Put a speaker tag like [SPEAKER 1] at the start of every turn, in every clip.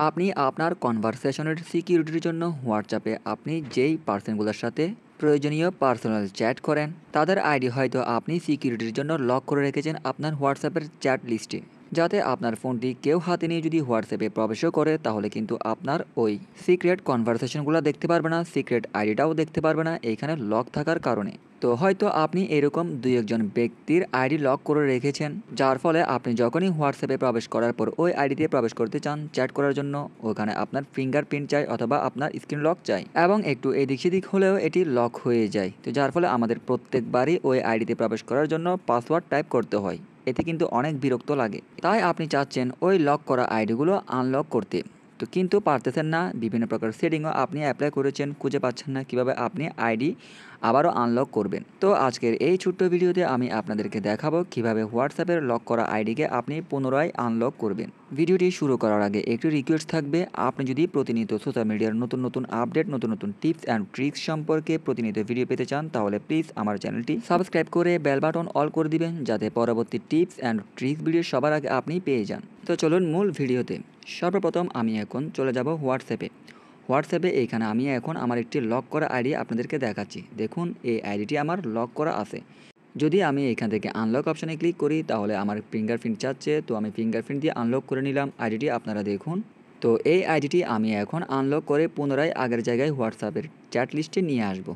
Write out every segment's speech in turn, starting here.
[SPEAKER 1] আপনি আপনার কনভারসেশনের সিকিউরিটির জন্য হোয়াটসঅ্যাপে আপনি যেই পার্সনগুলোর সাথে প্রয়োজনীয় পার্সোনাল চ্যাট করেন তাদের আইডি হয়তো আপনি সিকিউরিটির জন্য লক করে রেখেছেন আপনার হোয়াটসঅ্যাপের চ্যাট লিস্টে, যাতে আপনার ফোনটি কেউ হাতে নিয়ে যদি হোয়াটসঅ্যাপে প্রবেশও করে তাহলে কিন্তু আপনার ওই সিক্রেট কনভারসেশনগুলো দেখতে পারবে না, সিক্রেট আইডিটাও দেখতে পারবে না এইখানে লক থাকার কারণে। তো হয়তো আপনি এরকম দুই একজন ব্যক্তির আইডি লক করে রেখেছেন, যার ফলে আপনি যখনই হোয়াটসঅ্যাপে প্রবেশ করার পর ওই আইডিতে প্রবেশ করতে চান চ্যাট করার জন্য, ওখানে আপনার ফিঙ্গারপ্রিন্ট চাই অথবা আপনার স্ক্রিন লক চাই এবং একটু এদিক সেদিক হলেও এটি লক হয়ে যায়। তো যার ফলে আমাদের প্রত্যেকবারই ওই আইডিতে প্রবেশ করার জন্য পাসওয়ার্ড টাইপ করতে হয়, এতে কিন্তু অনেক বিরক্ত লাগে। তাই আপনি চাচ্ছেন ওই লক করা আইডিগুলো আনলক করতে, তো কিন্তু পারতেছেন না। বিভিন্ন প্রকার সেটিংও আপনি অ্যাপ্লাই করেছেন, খুঁজে পাচ্ছেন না কিভাবে আপনি আইডি আবারও আনলক করবেন। তো আজকের এই ছোট্ট ভিডিওতে আমি আপনাদেরকে দেখাবো কিভাবে হোয়াটসঅ্যাপের লক করা আইডিকে আপনি পুনরায় আনলক করবেন। ভিডিওটি শুরু করার আগে একটু রিকোয়েস্ট থাকবে, আপনি যদি প্রতিনিয়ত সোশ্যাল মিডিয়ার নতুন নতুন আপডেট, নতুন নতুন টিপস অ্যান্ড ট্রিক্স সম্পর্কে প্রতিনিয়ত ভিডিও পেতে চান তাহলে প্লিজ আমার চ্যানেলটি সাবস্ক্রাইব করে বেল বাটন অল করে দিবেন, যাতে পরবর্তী টিপস অ্যান্ড ট্রিক্স ভিডিও সবার আগে আপনি পেয়ে যান। তো চলুন মূল ভিডিওতে। সর্বপ্রথম আমি এখন চলে যাব হোয়াটসঅ্যাপে এইখানে আমি এখন আমার একটি লক করা আইডি আপনাদেরকে দেখাচ্ছি। দেখুন এই আইডিটি আমার লক করা আছে। যদি আমি এখান থেকে আনলক অপশানে ক্লিক করি তাহলে আমার ফিঙ্গারপ্রিন্ট চাচ্ছে, তো আমি ফিঙ্গারপ্রিন্ট দিয়ে আনলক করে নিলাম আইডিটি, আপনারা দেখুন। তো এই আইডিটি আমি এখন আনলক করে পুনরায় আগের জায়গায় হোয়াটসঅ্যাপের চ্যাট লিস্টে নিয়ে আসব।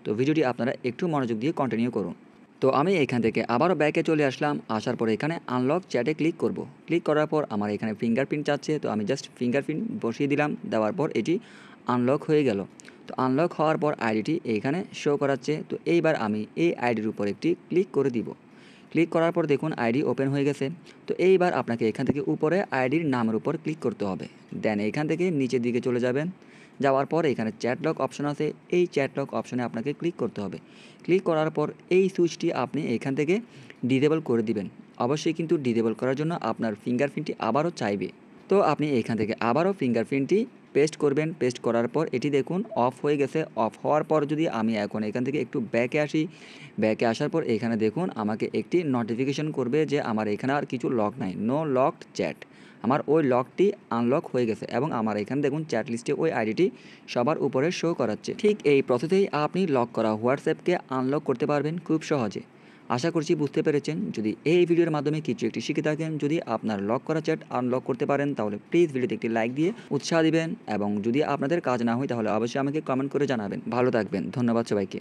[SPEAKER 1] তো ভিডিওটি আপনারা একটু মনোযোগ দিয়ে কন্টিনিউ করুন। তো আমি এখান থেকে আবারও ব্যাকে চলে আসলাম, আসার পর এখানে আনলক চ্যাটে ক্লিক করব। ক্লিক করার পর আমার এখানে ফিঙ্গারপ্রিন্ট চাচ্ছে, তো আমি জাস্ট ফিঙ্গারপ্রিন্ট বসিয়ে দিলাম, দেওয়ার পর এটি আনলক হয়ে গেল। তো আনলক হওয়ার পর আইডিটি এইখানে শো করাচ্ছে। তো এইবার আমি এই আইডির উপর একটি ক্লিক করে দিব। ক্লিক করার পর দেখুন আইডি ওপেন হয়ে গেছে। তো এইবার আপনাকে এখান থেকে উপরে আইডির নামের উপর ক্লিক করতে হবে, দেন এখান থেকে নিচের দিকে চলে যাবেন। যাওয়ার পর এখানে চ্যাট লক অপশন আছে, এই চ্যাট লক অপশনে আপনাকে ক্লিক করতে হবে। ক্লিক করার পর এই সুইচটি আপনি এখান থেকে ডিসেবল করে দিবেন। অবশ্যই কিন্তু ডিসেবল করার জন্য আপনার ফিঙ্গারপ্রিন্টটি আবারও চাইবে। তো আপনি এখান থেকে আবারও ফিঙ্গারপ্রিন্টটি পেস্ট করবেন। পেস্ট করার পর এটি দেখুন অফ হয়ে গেছে। অফ হওয়ার পর যদি আমি এখন এখান থেকে একটু ব্যাকে আসি, ব্যাকে আসার পর এখানে দেখুন আমাকে একটি নোটিফিকেশন করবে যে আমার এখানে আর কিছু লক নাই, নো লকড চ্যাট। আমার ওই লকটি আনলক হয়ে গেছে এবং আমার এখানে দেখুন চ্যাট লিস্টে ওই আইডিটি সবার উপরে শো করাচ্ছে। ঠিক এই প্রসেসেই আপনি লক করা হোয়াটসঅ্যাপকে আনলক করতে পারবেন খুব সহজে। আশা করছি বুঝতে পেরেছেন। যদি এই ভিডিওর মাধ্যমে কিছু একটি শিখে থাকেন, যদি আপনার লক করা চ্যাট আনলক করতে পারেন তাহলে প্লিজ ভিডিওতে একটি লাইক দিয়ে উৎসাহ দিবেন, এবং যদি আপনাদের কাজ না হয় তাহলে অবশ্যই আমাকে কমেন্ট করে জানাবেন। ভালো থাকবেন, ধন্যবাদ সবাইকে।